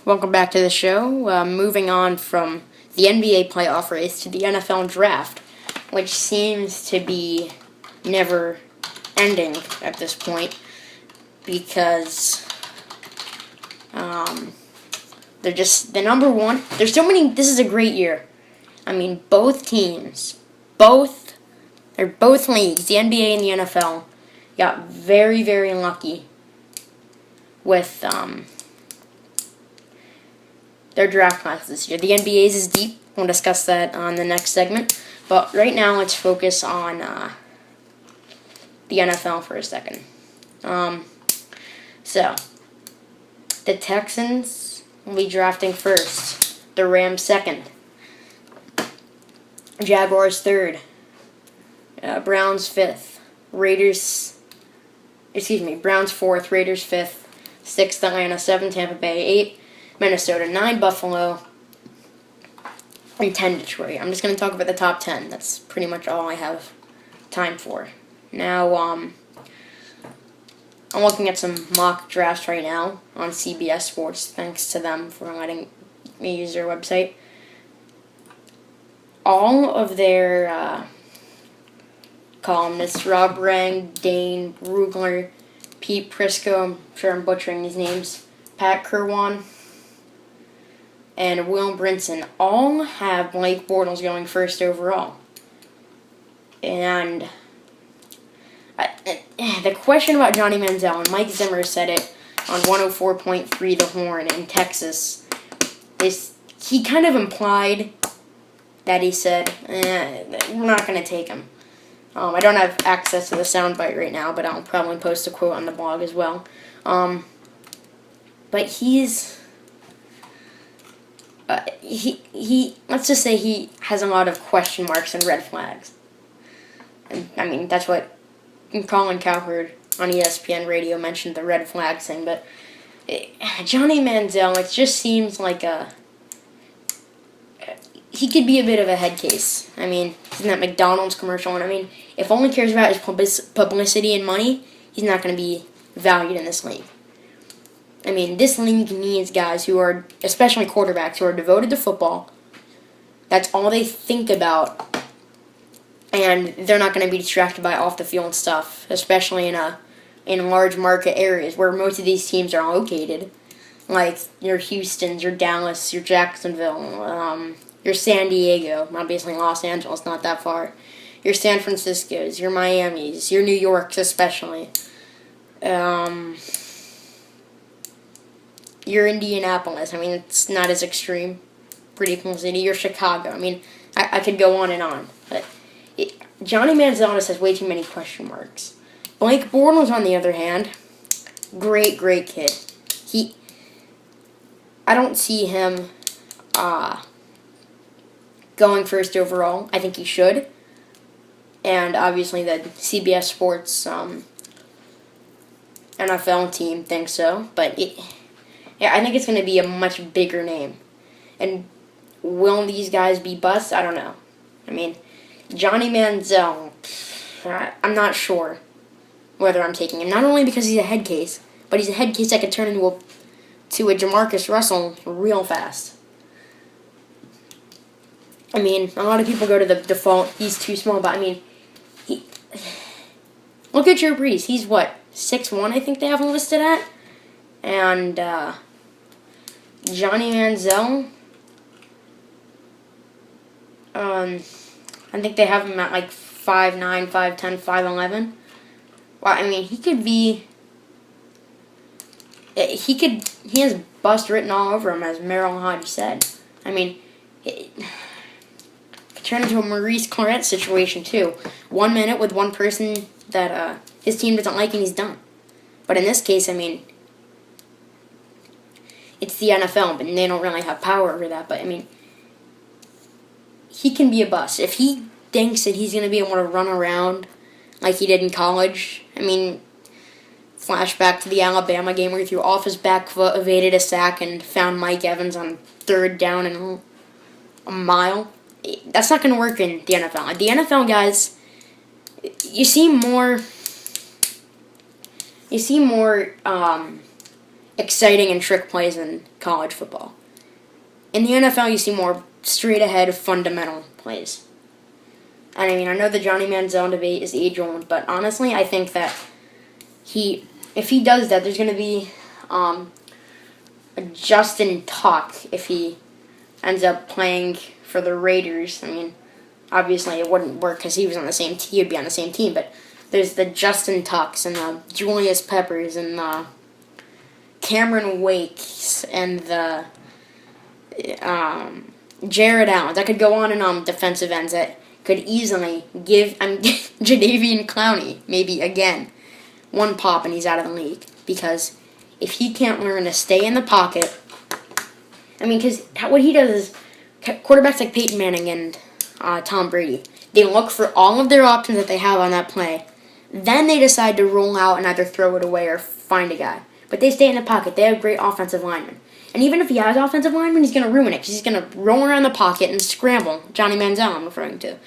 Welcome back to the show. Moving on from the NBA playoff race to the NFL draft, which seems to be never ending at this point because they're just the number one. There's so many. This is a great year. I mean, both teams, both leagues, the NBA and the NFL, got very, very lucky with their draft class this year. The NBA's is deep. We'll discuss that on the next segment. But right now, let's focus on the NFL for a second. So, the Texans will be drafting first. The Rams second. Jaguars third. Browns fifth. Browns fourth. Raiders fifth. Sixth, Atlanta. Seventh, Tampa Bay. 8, Minnesota. 9, Buffalo. And 10, Detroit. I'm just going to talk about the top 10. That's pretty much all I have time for. Now, I'm looking at some mock drafts right now on CBS Sports. Thanks to them for letting me use their website. All of their columnists, Rob Rang, Dane Brugler, Pete Prisco, I'm sure I'm butchering these names, Pat Kirwan, and Will Brinson, all have Blake Bortles going first overall. And the question about Johnny Manziel, and Mike Zimmer said it on 104.3 The Horn in Texas, is he kind of implied that he said, we're not going to take him. I don't have access to the soundbite right now, but I'll probably post a quote on the blog as well. But he's... let's just say he has a lot of question marks and red flags. And, I mean, that's what Colin Cowherd on ESPN Radio mentioned, the red flag thing. But Johnny Manziel, it just seems like he could be a bit of a head case. I mean, he's in that McDonald's commercial, and I mean, if only cares about his publicity and money, he's not going to be valued in this league. I mean, this league needs guys who are, especially quarterbacks, who are devoted to football. That's all they think about, and they're not going to be distracted by off-the-field stuff, especially in large market areas where most of these teams are located, like your Houstons, your Dallas, your Jacksonville, your San Diego, obviously Los Angeles, not that far, your San Franciscos, your Miamis, your New Yorks especially, your Indianapolis. I mean, it's not as extreme, pretty cool city. Your Chicago. I mean, I could go on and on, but Johnny Manziel has way too many question marks. Blake Bortles, on the other hand, great kid. I don't see him going first overall. I think he should. And obviously the CBS Sports NFL team thinks so. But I think it's going to be a much bigger name. And will these guys be busts? I don't know. I mean, Johnny Manziel, I'm not sure whether I'm taking him. Not only because he's a head case, but he's a head case that could turn into a Jamarcus Russell real fast. I mean, a lot of people go to the default, he's too small, but I mean, look at Drew Brees. He's what, 6'1", I think they have him listed at? And Johnny Manziel, I think they have him at like 5'9", 5'10", 5'11". Well, I mean, he has bust written all over him, as Merrill Hodge said. I mean, it could turn into a Maurice Clarett situation, too. 1 minute with one person that his team doesn't like and he's done. But in this case, I mean, it's the NFL, but they don't really have power over that. But, I mean, he can be a bust. If he thinks that he's going to be able to run around like he did in college, I mean, flashback to the Alabama game where he threw off his back foot, evaded a sack, and found Mike Evans on 3rd down and a mile. That's not going to work in the NFL. The NFL guys, you see more exciting and trick plays than college football. In the NFL, you see more straight-ahead, fundamental plays. And I mean, I know the Johnny Manziel debate is age-old, but honestly, I think that if he does that, there's going to be a Justin Tuck if he ends up playing for the Raiders. I mean, obviously it wouldn't work because he was on the same team. He'd be on the same team, but there's the Justin Tucks and the Julius Peppers and the Cameron Wakes and the Jared Allen. I could go on and on defensive ends that could easily give Jadeveon Clowney maybe again one pop and he's out of the league, because if he can't learn to stay in the pocket, I mean, because what he does is quarterbacks like Peyton Manning and Tom Brady, they look for all of their options that they have on that play, then they decide to roll out and either throw it away or find a guy. But they stay in the pocket. They have great offensive linemen. And even if he has offensive linemen, he's going to ruin it because he's going to roll around the pocket and scramble. Johnny Manziel, I'm referring to.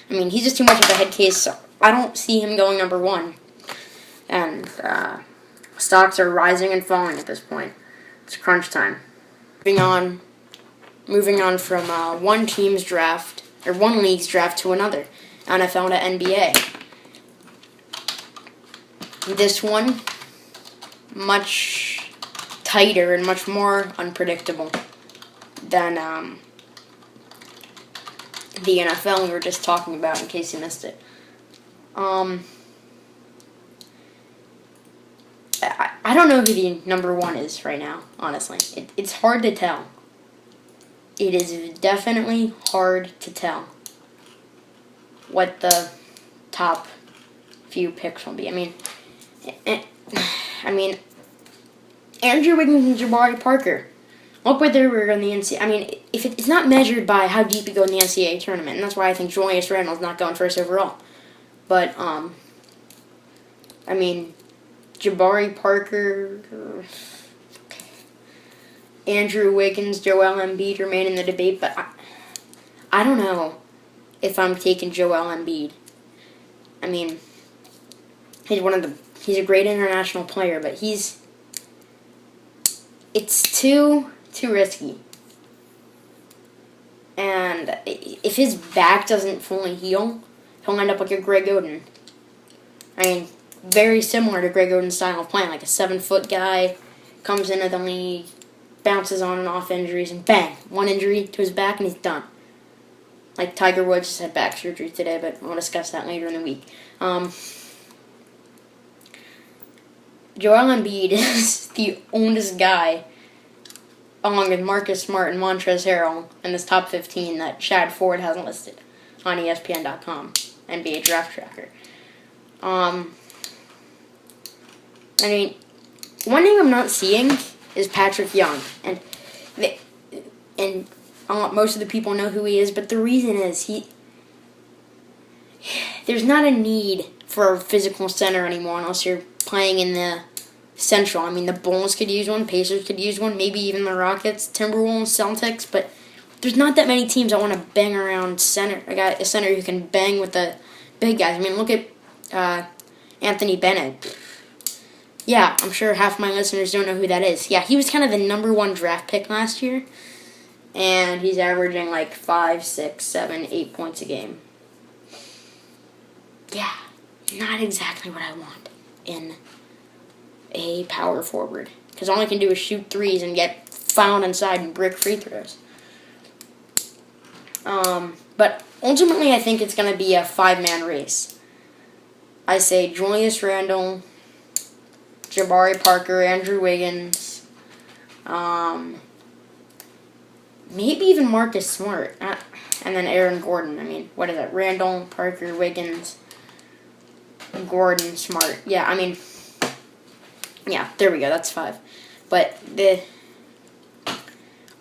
I mean, he's just too much of a head case, so I don't see him going number one. And stocks are rising and falling at this point. It's crunch time. Moving on from one team's draft, or one league's draft to another, NFL to NBA. This one, much tighter and much more unpredictable than the NFL we were just talking about, in case you missed it. I don't know who the number one is right now, honestly. It's hard to tell. It is definitely hard to tell what the top few picks will be. I mean, Andrew Wiggins and Jabari Parker. Look where they were in the NCAA. I mean, if it's not measured by how deep you go in the NCAA tournament, and that's why I think Julius Randle's not going first overall. But I mean, Jabari Parker, Andrew Wiggins, Joel Embiid remain in the debate, but I don't know if I'm taking Joel Embiid. I mean, he's a great international player, but it's too risky. And if his back doesn't fully heal, he'll end up like a Greg Oden. I mean, very similar to Greg Oden's style of playing, like a 7-foot guy, comes into the league, bounces on and off injuries, and bang, one injury to his back and he's done. Like Tiger Woods just had back surgery today, but we'll discuss that later in the week. Joel Embiid is the oldest guy, along with Marcus Smart and Montrezl Harrell, in this top 15 that Chad Ford hasn't listed on ESPN.com, NBA Draft Tracker. I mean, one name I'm not seeing is Patrick Young, and most of the people know who he is, but the reason is there's not a need for a physical center anymore unless you're playing in the Central. I mean, the Bulls could use one, Pacers could use one, maybe even the Rockets, Timberwolves, Celtics, but there's not that many teams that want to bang around center. A center who can bang with the big guys. I mean, look at Anthony Bennett. Yeah, I'm sure half my listeners don't know who that is. Yeah, he was kind of the number one draft pick last year, and he's averaging like 5, 6, 7, 8 points a game. Yeah, not exactly what I want in a power forward, because all I can do is shoot threes and get fouled inside and brick free throws. But ultimately, I think it's going to be a 5-man race. I say Julius Randle, Jabari Parker, Andrew Wiggins, maybe even Marcus Smart, and then Aaron Gordon. I mean, what is it? Randle, Parker, Wiggins, Gordon, Smart. Yeah, I mean, yeah, there we go. That's 5. But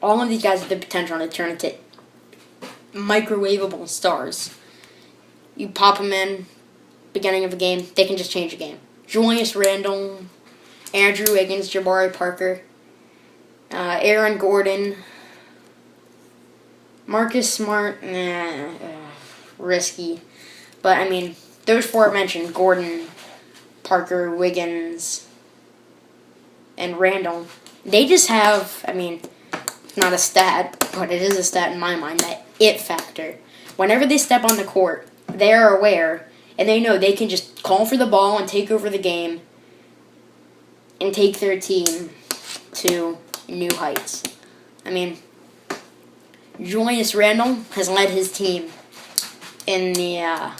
all of these guys have the potential to turn into microwavable stars. You pop them in, beginning of a game, they can just change a game. Julius Randle, Andrew Wiggins, Jabari Parker, Aaron Gordon, Marcus Smart, risky. But, I mean, those 4 I mentioned, Gordon, Parker, Wiggins, and Randall, they just have, I mean, not a stat, but it is a stat in my mind, that it factor. Whenever they step on the court, they are aware, and they know they can just call for the ball and take over the game and take their team to new heights. I mean, Julius Randle has led his team in the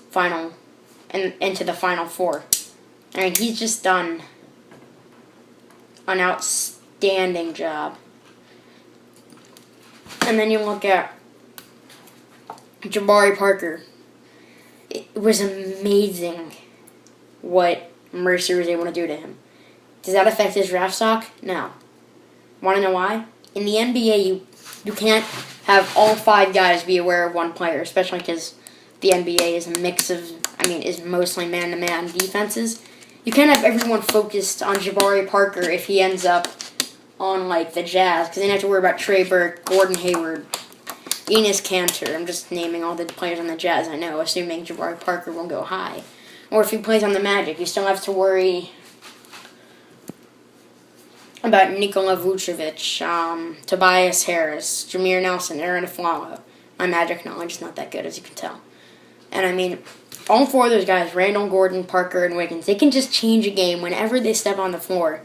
final and into the Final Four. I mean, he's just done an outstanding job. And then you look at Jabari Parker. It was amazing what Mercer was able to do to him. Does that affect his draft stock? No. Want to know why? In the NBA, you can't have all 5 guys be aware of one player, especially because the NBA is a mix of, is mostly man-to-man defenses. You can't have everyone focused on Jabari Parker if he ends up on, the Jazz, because then you have to worry about Trey Burke, Gordon Hayward, Enes Kanter. I'm just naming all the players on the Jazz I know, assuming Jabari Parker will go high. Or if he plays on the Magic, you still have to worry about Nikola Vucevic, Tobias Harris, Jameer Nelson, Aaron Aflalo. My Magic knowledge is not that good, as you can tell. And all 4 of those guys, Randall, Gordon, Parker, and Wiggins, they can just change a game whenever they step on the floor.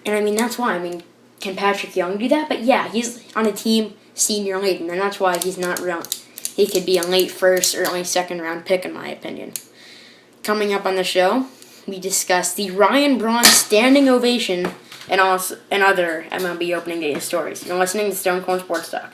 And that's why. Can Patrick Young do that? But yeah, he's on a team senior late, and that's why he's not real. He could be a late first, early second round pick, in my opinion. Coming up on the show, we discuss the Ryan Braun standing ovation and other MLB opening day stories. You're listening to Stone Cold Sports Talk.